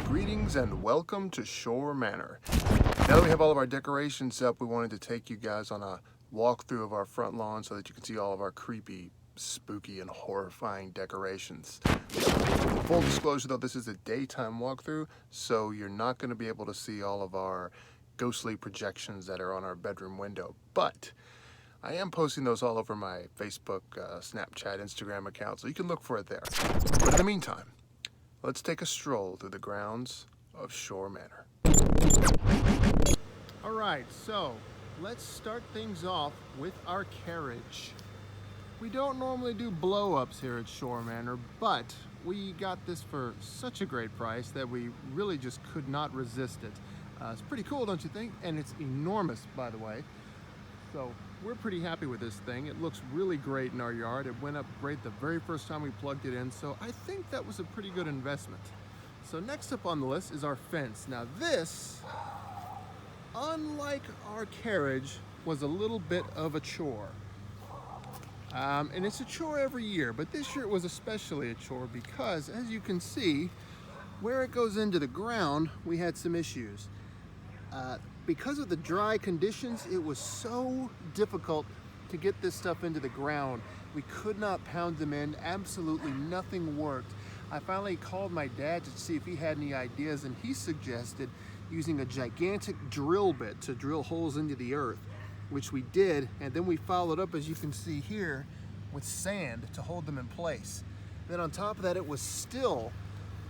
Greetings and welcome to Schorr Manor. Now that we have all of our decorations up, we wanted to take you guys on a walkthrough of our front lawn so that you can see all of our creepy, spooky, and horrifying decorations. Full disclosure though, this is a daytime walkthrough, so you're not going to be able to see all of our ghostly projections that are on our bedroom window. But I am posting those all over my Facebook, Snapchat, Instagram account, so you can look for it there. But in the meantime, let's take a stroll through the grounds of Schorr Manor. All right, so let's start things off with our carriage. We don't normally do blow-ups here at Schorr Manor, but we got this for such a great price that we really just could not resist it. It's pretty cool, don't you think? And it's enormous, by the way. So we're pretty happy with this thing. It looks really great in our yard. It went up great the very first time we plugged it in, so I think that was a pretty good investment. So next up on the list is our fence. Now this, unlike our carriage, was a little bit of a chore. And it's a chore every year, but this year it was especially a chore because, as you can see, where it goes into the ground, we had some issues. Because of the dry conditions, it was so difficult to get this stuff into the ground. We could not pound them in. Absolutely nothing worked. I finally called my dad to see if he had any ideas, and he suggested using a gigantic drill bit to drill holes into the earth, which we did, and then we followed up, as you can see here, with sand to hold them in place. Then on top of that, it was still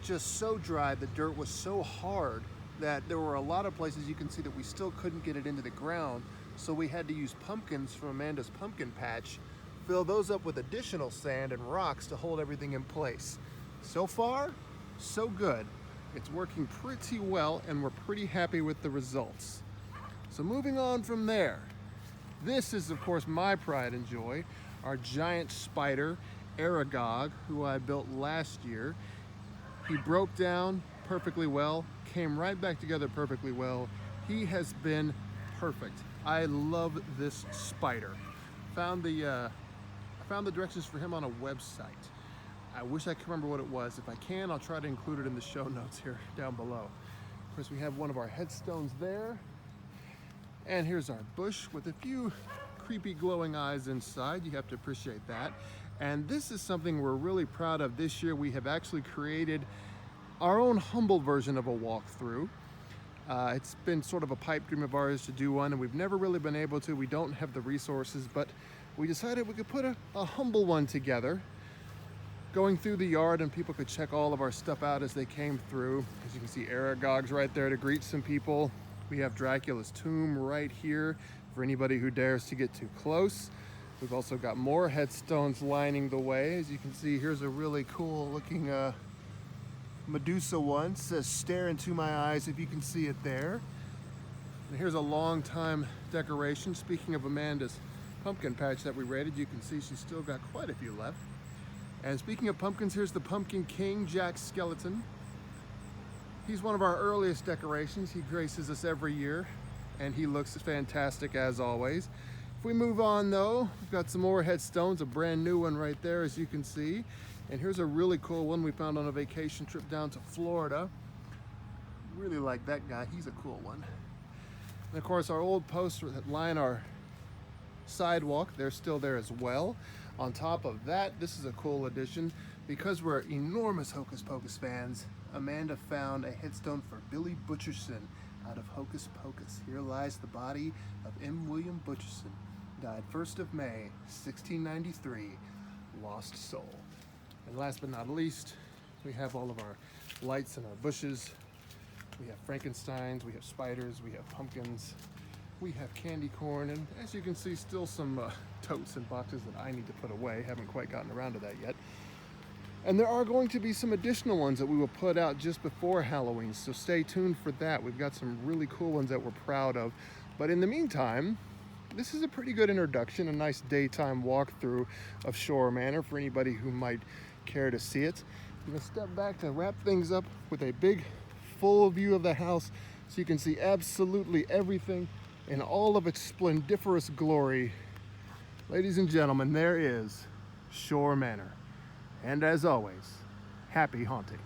just so dry, the dirt was so hard that there were a lot of places you can see that we still couldn't get it into the ground, so we had to use pumpkins from Amanda's pumpkin patch, fill those up with additional sand and rocks to hold everything in place. So far, so good. It's working pretty well and we're pretty happy with the results. So moving on from there, this is of course my pride and joy, our giant spider, Aragog, who I built last year. He broke down perfectly well, came right back together perfectly well. He has been perfect. I love this spider. I found the directions for him on a website. I wish I could remember what it was. If I can, I'll try to include it in the show notes here down below. Of course, we have one of our headstones there. And here's our bush with a few creepy glowing eyes inside. You have to appreciate that. And this is something we're really proud of this year. We have actually created our own humble version of a walkthrough. It's been sort of a pipe dream of ours to do one, and we've never really been able to. We don't have the resources, but we decided we could put a humble one together, going through the yard, and people could check all of our stuff out as they came through. As you can see, Aragog's right there to greet some people. We have Dracula's tomb right here for anybody who dares to get too close. We've also got more headstones lining the way. As you can see, here's a really cool looking Medusa one. It says "Stare into my eyes," if you can see it there. And here's a long time decoration. Speaking of Amanda's pumpkin patch that we raided, you can see she's still got quite a few left. And speaking of pumpkins, here's the Pumpkin King, Jack Skeleton. He's one of our earliest decorations. He graces us every year, and he looks fantastic as always. If we move on though, we've got some more headstones, a brand new one right there, as you can see. And here's a really cool one we found on a vacation trip down to Florida. Really like that guy, he's a cool one. And of course our old posters that line our sidewalk, they're still there as well. On top of that, this is a cool addition. Because we're enormous Hocus Pocus fans, Amanda found a headstone for Billy Butcherson out of Hocus Pocus. Here lies the body of M. William Butcherson, died 1st of May, 1693, lost soul. And last but not least, we have all of our lights and our bushes. We have Frankensteins, we have spiders, we have pumpkins, we have candy corn, and as you can see, still some totes and boxes that I need to put away. Haven't quite gotten around to that yet. And there are going to be some additional ones that we will put out just before Halloween, so stay tuned for that. We've got some really cool ones that we're proud of. But in the meantime, this is a pretty good introduction, a nice daytime walkthrough of Schorr Manor for anybody who might care to see it. I'm gonna step back to wrap things up with a big full view of the house so you can see absolutely everything in all of its splendiferous glory. Ladies and gentlemen, there is Schorr Manor. And as always, happy haunting.